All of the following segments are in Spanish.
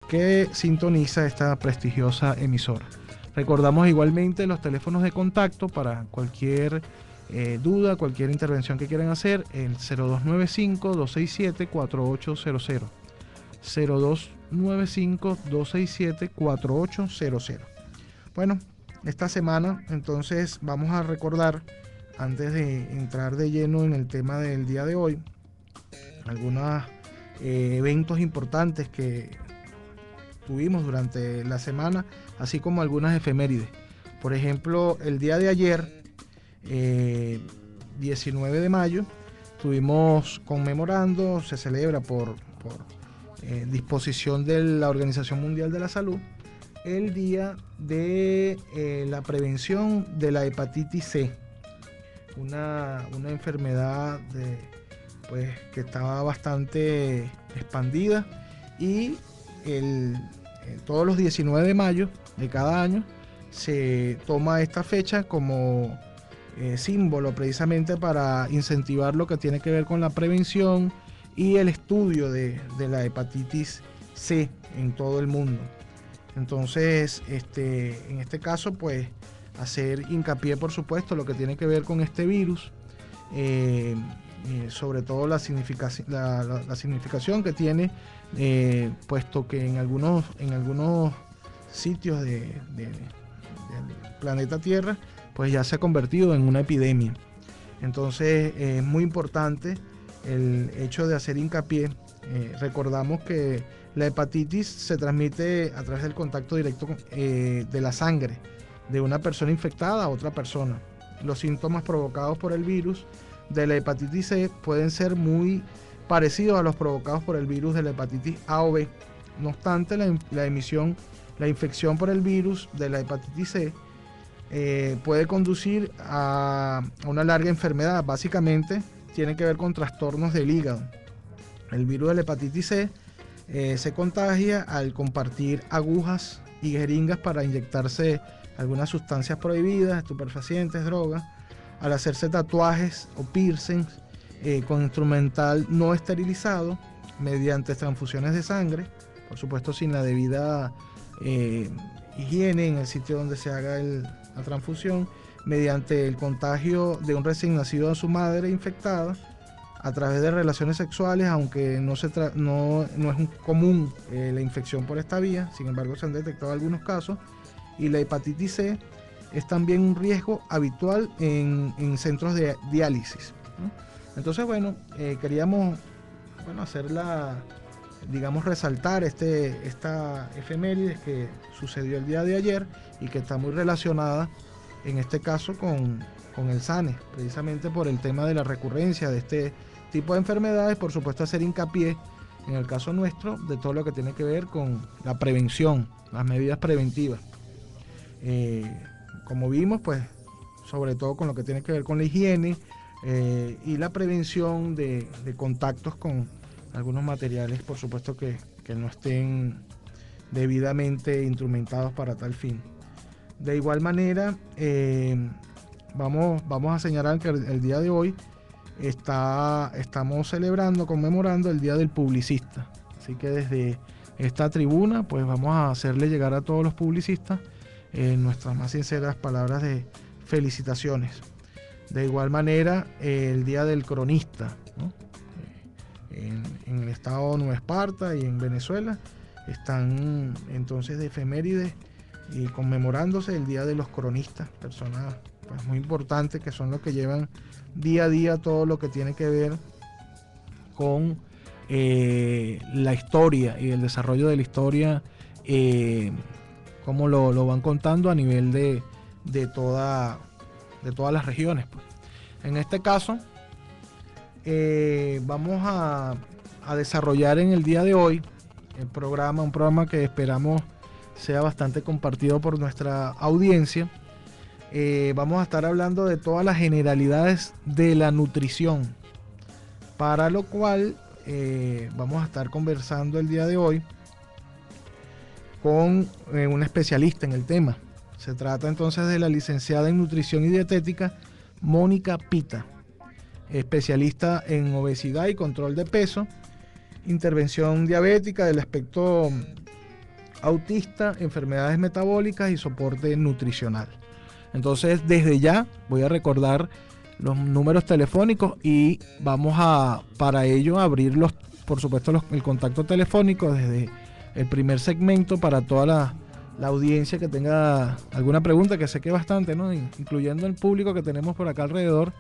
Que sintoniza esta prestigiosa emisora. Recordamos igualmente los teléfonos de contacto para cualquier duda, cualquier intervención que quieran hacer, el 0295-267-4800. 0295-267-4800. Bueno, esta semana entonces vamos a recordar, antes de entrar de lleno en el tema del día de hoy, algunos eventos importantes que tuvimos durante la semana, así como algunas efemérides. Por ejemplo, el día de ayer, 19 de mayo, estuvimos conmemorando, se celebra por disposición de la Organización Mundial de la Salud, el día de la prevención de la hepatitis C, una enfermedad que estaba bastante expandida, y todos los 19 de mayo de cada año se toma esta fecha como símbolo precisamente para incentivar lo que tiene que ver con la prevención y el estudio de la hepatitis C en todo el mundo. Entonces, en este caso, pues, hacer hincapié, por supuesto, lo que tiene que ver con este virus, sobre todo la significación que tiene, puesto que en algunos sitios del planeta Tierra, pues ya se ha convertido en una epidemia. Entonces, es muy importante el hecho de hacer hincapié. Recordamos que la hepatitis se transmite a través del contacto directo de la sangre de una persona infectada a otra persona. Los síntomas provocados por el virus de la hepatitis C pueden ser muy parecidos a los provocados por el virus de la hepatitis A o B. No obstante, la infección por el virus de la hepatitis C puede conducir a una larga enfermedad. Básicamente tiene que ver con trastornos del hígado. El virus de la hepatitis C se contagia al compartir agujas y jeringas para inyectarse algunas sustancias prohibidas, estupefacientes, drogas, al hacerse tatuajes o piercings con instrumental no esterilizado, mediante transfusiones de sangre, por supuesto sin la debida higiene en el sitio donde se haga la transfusión, mediante el contagio de un recién nacido a su madre infectada, a través de relaciones sexuales, aunque no es común la infección por esta vía. Sin embargo, se han detectado algunos casos, y la hepatitis C es también un riesgo habitual en centros de diálisis, ¿no? Entonces, bueno, queríamos resaltar esta efeméride que sucedió el día de ayer y que está muy relacionada, en este caso, con el SANE, precisamente por el tema de la recurrencia de este tipo de enfermedades. Por supuesto, hacer hincapié, en el caso nuestro, de todo lo que tiene que ver con la prevención, las medidas preventivas. Como vimos, pues, sobre todo con lo que tiene que ver con la higiene y la prevención de contactos con algunos materiales, por supuesto, que no estén debidamente instrumentados para tal fin. De igual manera, vamos a señalar que el día de hoy estamos conmemorando el Día del Publicista. Así que desde esta tribuna, pues, vamos a hacerle llegar a todos los publicistas nuestras más sinceras palabras de felicitaciones. De igual manera, el Día del Cronista, ¿no? en el estado de Nueva Esparta y en Venezuela, están entonces de efemérides y conmemorándose el Día de los Cronistas, personas pues muy importantes que son los que llevan día a día todo lo que tiene que ver con la historia y el desarrollo de la historia, como lo van contando a nivel de todas las regiones, pues. En este caso, vamos a desarrollar en el día de hoy un programa que esperamos sea bastante compartido por nuestra audiencia. Vamos a estar hablando de todas las generalidades de la nutrición, para lo cual vamos a estar conversando el día de hoy con una especialista en el tema. Se trata entonces de la licenciada en nutrición y dietética Mónica Pita, especialista en obesidad y control de peso, intervención diabética del aspecto autista, enfermedades metabólicas y soporte nutricional. Entonces, desde ya voy a recordar los números telefónicos y vamos a, para ello, abrir por supuesto, el contacto telefónico desde el primer segmento para toda la audiencia que tenga alguna pregunta, que sé que es bastante, ¿no? Incluyendo el público que tenemos por acá alrededor,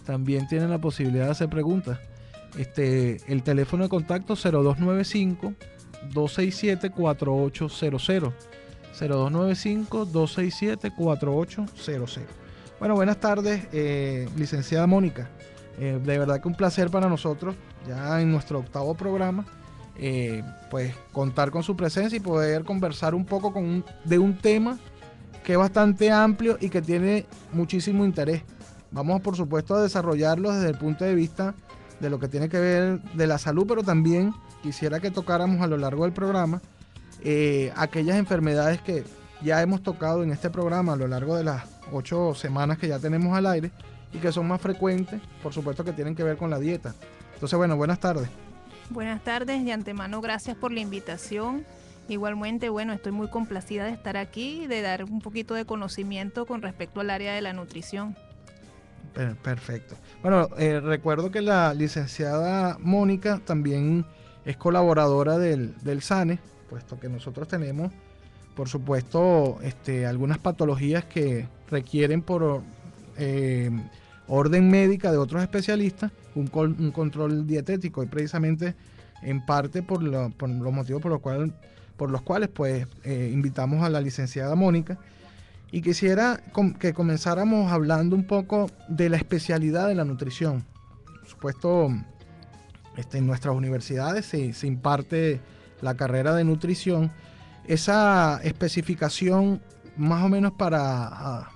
también tienen la posibilidad de hacer preguntas. El teléfono de contacto 0295 267 4800. 0295 267 4800. Bueno, buenas tardes, licenciada Mónica. De verdad que un placer para nosotros, ya en nuestro 8º programa, pues contar con su presencia y poder conversar un poco de un tema que es bastante amplio y que tiene muchísimo interés. Vamos, por supuesto, a desarrollarlo desde el punto de vista de lo que tiene que ver de la salud, pero también quisiera que tocáramos a lo largo del programa aquellas enfermedades que ya hemos tocado en este programa a lo largo de las 8 semanas que ya tenemos al aire y que son más frecuentes, por supuesto, que tienen que ver con la dieta. Entonces, bueno, buenas tardes. Buenas tardes, de antemano gracias por la invitación. Igualmente, bueno, estoy muy complacida de estar aquí y de dar un poquito de conocimiento con respecto al área de la nutrición. Perfecto. Bueno, recuerdo que la licenciada Mónica también es colaboradora del SANE, puesto que nosotros tenemos, por supuesto, algunas patologías que requieren por orden médica de otros especialistas un control dietético, y precisamente en parte por los motivos por los cuales pues invitamos a la licenciada Mónica. Y quisiera que comenzáramos hablando un poco de la especialidad de la nutrición. Por supuesto, en nuestras universidades se imparte la carrera de nutrición. Esa especificación, más o menos para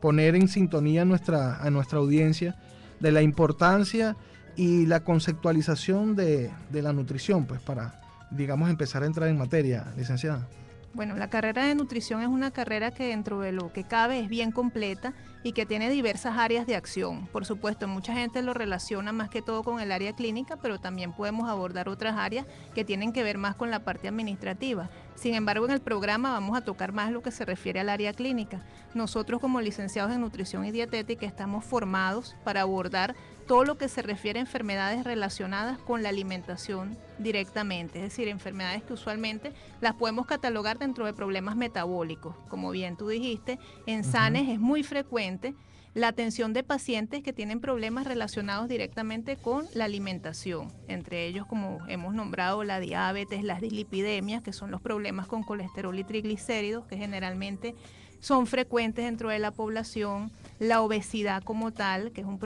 poner en sintonía a nuestra audiencia de la importancia y la conceptualización de la nutrición, pues para, digamos, empezar a entrar en materia, licenciada. Bueno, la carrera de nutrición es una carrera que dentro de lo que cabe es bien completa y que tiene diversas áreas de acción. Por supuesto, mucha gente lo relaciona más que todo con el área clínica, pero también podemos abordar otras áreas que tienen que ver más con la parte administrativa. Sin embargo, en el programa vamos a tocar más lo que se refiere al área clínica. Nosotros, como licenciados en nutrición y dietética, estamos formados para abordar todo lo que se refiere a enfermedades relacionadas con la alimentación directamente, es decir, enfermedades que usualmente las podemos catalogar dentro de problemas metabólicos. Como bien tú dijiste, en SANES es muy frecuente la atención de pacientes que tienen problemas relacionados directamente con la alimentación, entre ellos, como hemos nombrado, la diabetes, las dislipidemias, que son los problemas con colesterol y triglicéridos, que generalmente son frecuentes dentro de la población, la obesidad como tal, que es un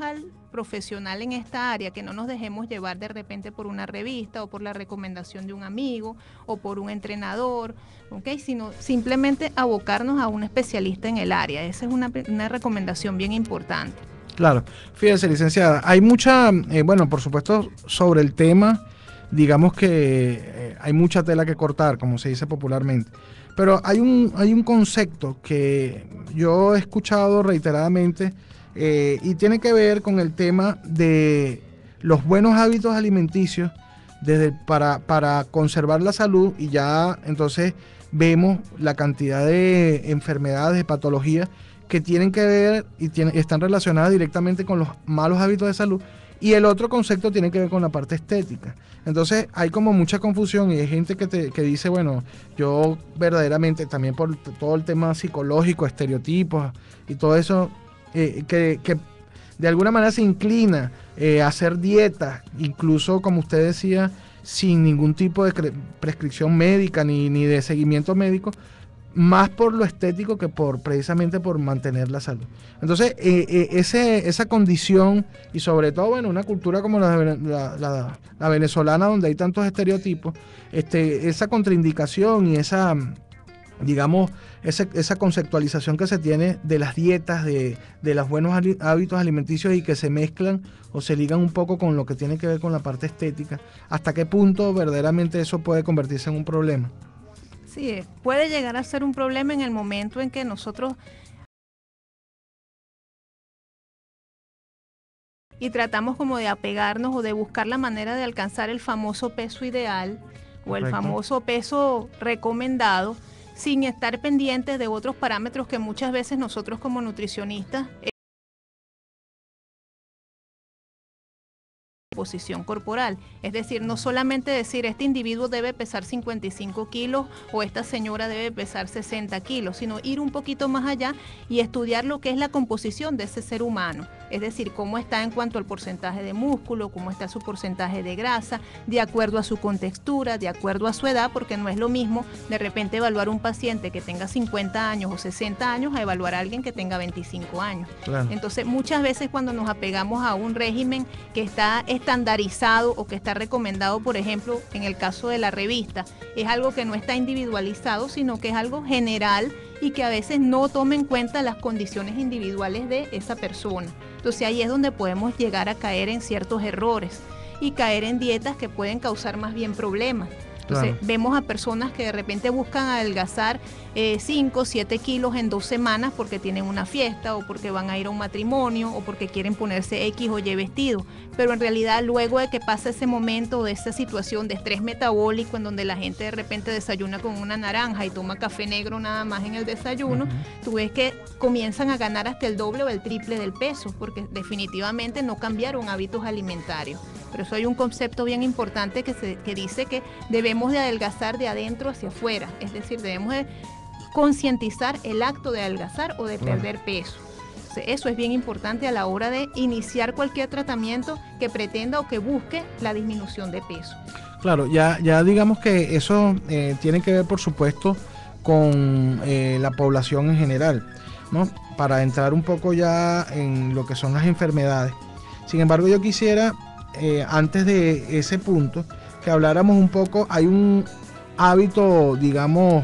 al profesional en esta área, que no nos dejemos llevar de repente por una revista o por la recomendación de un amigo o por un entrenador, ¿okay? Sino simplemente abocarnos a un especialista en el área. Esa es una recomendación bien importante. Claro, fíjese, licenciada, hay mucha, bueno, por supuesto, sobre el tema, digamos que hay mucha tela que cortar, como se dice popularmente, pero hay un concepto que yo he escuchado reiteradamente y tiene que ver con el tema de los buenos hábitos alimenticios para conservar la salud, y ya entonces vemos la cantidad de enfermedades, de patologías que tienen que ver y están relacionadas directamente con los malos hábitos de salud. Y el otro concepto tiene que ver con la parte estética. Entonces hay como mucha confusión, y hay gente que dice, bueno, yo verdaderamente, también por todo el tema psicológico, estereotipos y todo eso, que de alguna manera se inclina a hacer dietas, incluso como usted decía, sin ningún tipo de prescripción médica ni de seguimiento médico, más por lo estético que precisamente por mantener la salud. Entonces, esa condición, y sobre todo, bueno, una cultura como la venezolana, donde hay tantos estereotipos, esa contraindicación y esa, digamos, esa conceptualización que se tiene de las dietas, de los buenos hábitos alimenticios, y que se mezclan o se ligan un poco con lo que tiene que ver con la parte estética, ¿hasta qué punto verdaderamente eso puede convertirse en un problema? Sí, puede llegar a ser un problema en el momento en que nosotros y tratamos como de apegarnos o de buscar la manera de alcanzar el famoso peso ideal o el famoso peso recomendado, sin estar pendientes de otros parámetros que muchas veces nosotros como nutricionistas posición corporal, es decir, no solamente decir este individuo debe pesar 55 kilos o esta señora debe pesar 60 kilos, sino ir un poquito más allá y estudiar lo que es la composición de ese ser humano, es decir, cómo está en cuanto al porcentaje de músculo, cómo está su porcentaje de grasa, de acuerdo a su contextura, de acuerdo a su edad, porque no es lo mismo de repente evaluar un paciente que tenga 50 años o 60 años a evaluar a alguien que tenga 25 años. Claro. Entonces, muchas veces cuando nos apegamos a un régimen que está estandarizado o que está recomendado, por ejemplo, en el caso de la revista, es algo que no está individualizado, sino que es algo general y que a veces no toma en cuenta las condiciones individuales de esa persona. Entonces ahí es donde podemos llegar a caer en ciertos errores y caer en dietas que pueden causar más bien problemas. Entonces, claro, vemos a personas que de repente buscan adelgazar 5 o 7 kilos en 2 semanas porque tienen una fiesta o porque van a ir a un matrimonio o porque quieren ponerse X o Y vestido. Pero en realidad, luego de que pasa ese momento de esa situación de estrés metabólico en donde la gente de repente desayuna con una naranja y toma café negro nada más en el desayuno, tú ves que comienzan a ganar hasta el doble o el triple del peso porque definitivamente no cambiaron hábitos alimentarios. Por eso hay un concepto bien importante que dice que debemos de adelgazar de adentro hacia afuera, es decir, debemos de concientizar el acto de adelgazar o de perder peso. Entonces, eso es bien importante a la hora de iniciar cualquier tratamiento que pretenda o que busque la disminución de peso. Claro, ya digamos que eso tiene que ver, por supuesto, con la población en general, ¿no? Para entrar un poco ya en lo que son las enfermedades. Sin embargo, yo quisiera, antes de ese punto, que habláramos un poco, hay un hábito, digamos,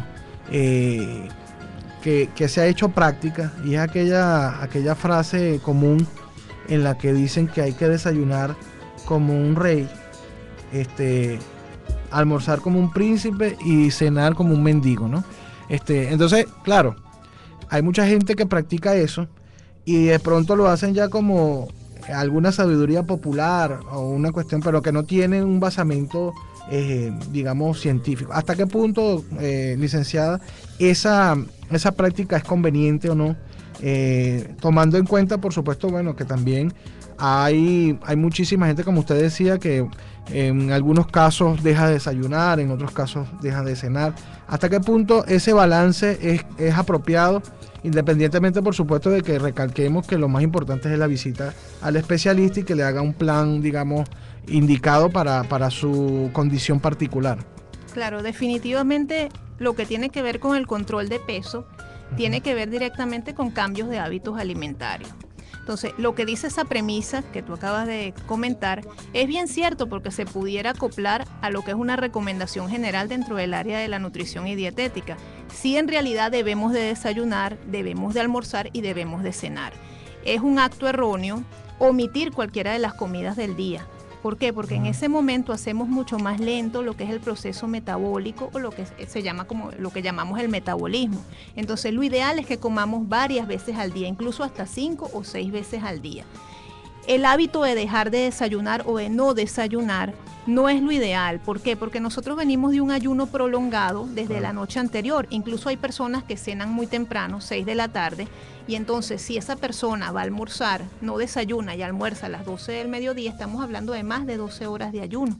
que se ha hecho práctica, y es aquella frase común en la que dicen que hay que desayunar como un rey, almorzar como un príncipe y cenar como un mendigo, ¿no? Entonces, claro, hay mucha gente que practica eso y de pronto lo hacen ya como alguna sabiduría popular o una cuestión, pero que no tiene un basamento, digamos, científico. ¿Hasta qué punto, licenciada, esa práctica es conveniente o no? Tomando en cuenta, por supuesto, bueno, que también hay muchísima gente, como usted decía, que en algunos casos deja de desayunar, en otros casos deja de cenar. ¿Hasta qué punto ese balance es apropiado? Independientemente, por supuesto, de que recalquemos que lo más importante es la visita al especialista y que le haga un plan, digamos, indicado para su condición particular. Claro, definitivamente lo que tiene que ver con el control de peso tiene que ver directamente con cambios de hábitos alimentarios. Entonces, lo que dice esa premisa que tú acabas de comentar es bien cierto porque se pudiera acoplar a lo que es una recomendación general dentro del área de la nutrición y dietética. Sí, en realidad debemos de desayunar, debemos de almorzar y debemos de cenar. Es un acto erróneo omitir cualquiera de las comidas del día. ¿Por qué? Porque en ese momento hacemos mucho más lento lo que es el proceso metabólico o lo que se llama como lo que llamamos el metabolismo. Entonces, lo ideal es que comamos varias veces al día, incluso hasta 5 o 6 veces al día. el hábito de dejar de desayunar o de no desayunar no es lo ideal. ¿Por qué? Porque nosotros venimos de un ayuno prolongado desde la noche anterior. Incluso hay personas que cenan muy temprano, 6 de la tarde, y entonces si esa persona va a almorzar, no desayuna y almuerza a las 12 del mediodía, estamos hablando de más de 12 horas de ayuno.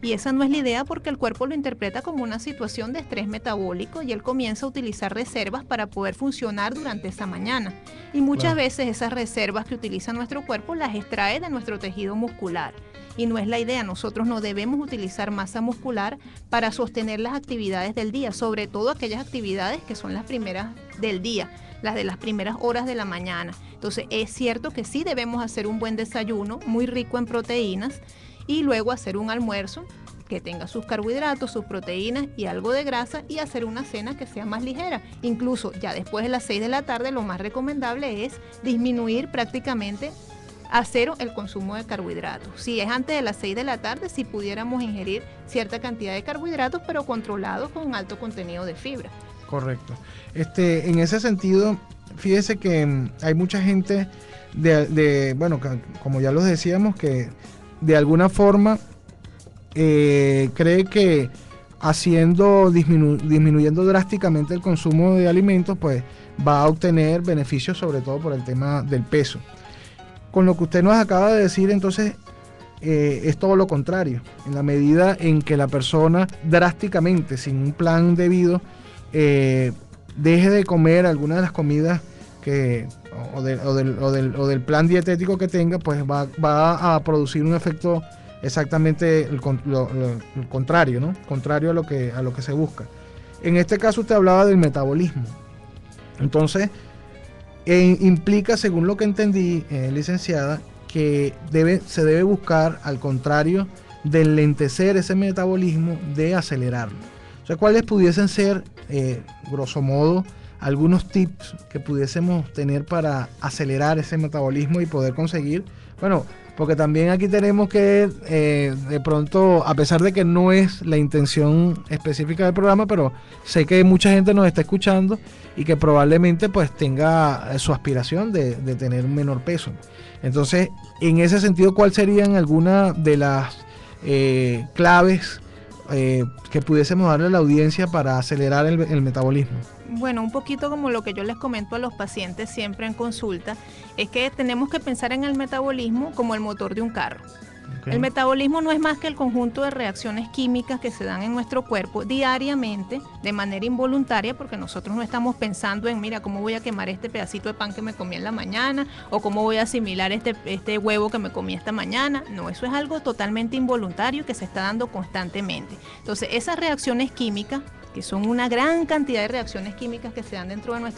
Y esa no es la idea porque el cuerpo lo interpreta como una situación de estrés metabólico y él comienza a utilizar reservas para poder funcionar durante esa mañana. Y muchas veces esas reservas que utiliza nuestro cuerpo las extrae de nuestro tejido muscular. Y no es la idea, nosotros no debemos utilizar masa muscular para sostener las actividades del día, sobre todo aquellas actividades que son las primeras del día, las de las primeras horas de la mañana. Entonces es cierto que sí debemos hacer un buen desayuno, muy rico en proteínas, y luego hacer un almuerzo que tenga sus carbohidratos, sus proteínas y algo de grasa, y hacer una cena que sea más ligera. Incluso ya después de las 6 de la tarde lo más recomendable es disminuir prácticamente a cero el consumo de carbohidratos. Si es antes de las 6 de la tarde, si pudiéramos ingerir cierta cantidad de carbohidratos, pero controlados con alto contenido de fibra. Correcto. En ese sentido, fíjese que hay mucha gente bueno, como ya los decíamos, que de alguna forma cree que disminuyendo drásticamente el consumo de alimentos, pues va a obtener beneficios, sobre todo por el tema del peso. Con lo que usted nos acaba de decir, entonces, es todo lo contrario. En la medida en que la persona drásticamente, sin un plan debido, deje de comer alguna de las comidas o del plan dietético que tenga, pues va a producir un efecto exactamente el contrario, ¿no? Contrario a lo que se busca. En este caso usted hablaba del metabolismo. Entonces, implica, según lo que entendí, licenciada, que se debe buscar, al contrario de enlentecer ese metabolismo, de acelerarlo. O sea, ¿cuáles pudiesen ser, grosso modo, algunos tips que pudiésemos tener para acelerar ese metabolismo y poder conseguir, bueno, porque también aquí tenemos que, de pronto, a pesar de que no es la intención específica del programa, pero sé que mucha gente nos está escuchando y que probablemente pues tenga su aspiración de tener un menor peso. Entonces, en ese sentido, ¿cuáles serían algunas de las claves que pudiésemos darle a la audiencia para acelerar el metabolismo? Bueno, un poquito como lo que yo les comento a los pacientes siempre en consulta, es que tenemos que pensar en el metabolismo como el motor de un carro. Okay. El metabolismo no es más que el conjunto de reacciones químicas que se dan en nuestro cuerpo diariamente, de manera involuntaria, porque nosotros no estamos pensando en, mira, cómo voy a quemar este pedacito de pan que me comí en la mañana, o cómo voy a asimilar este huevo que me comí esta mañana. No, eso es algo totalmente involuntario que se está dando constantemente. Entonces, esas reacciones químicas, que son una gran cantidad de reacciones químicas que se dan dentro de nuestro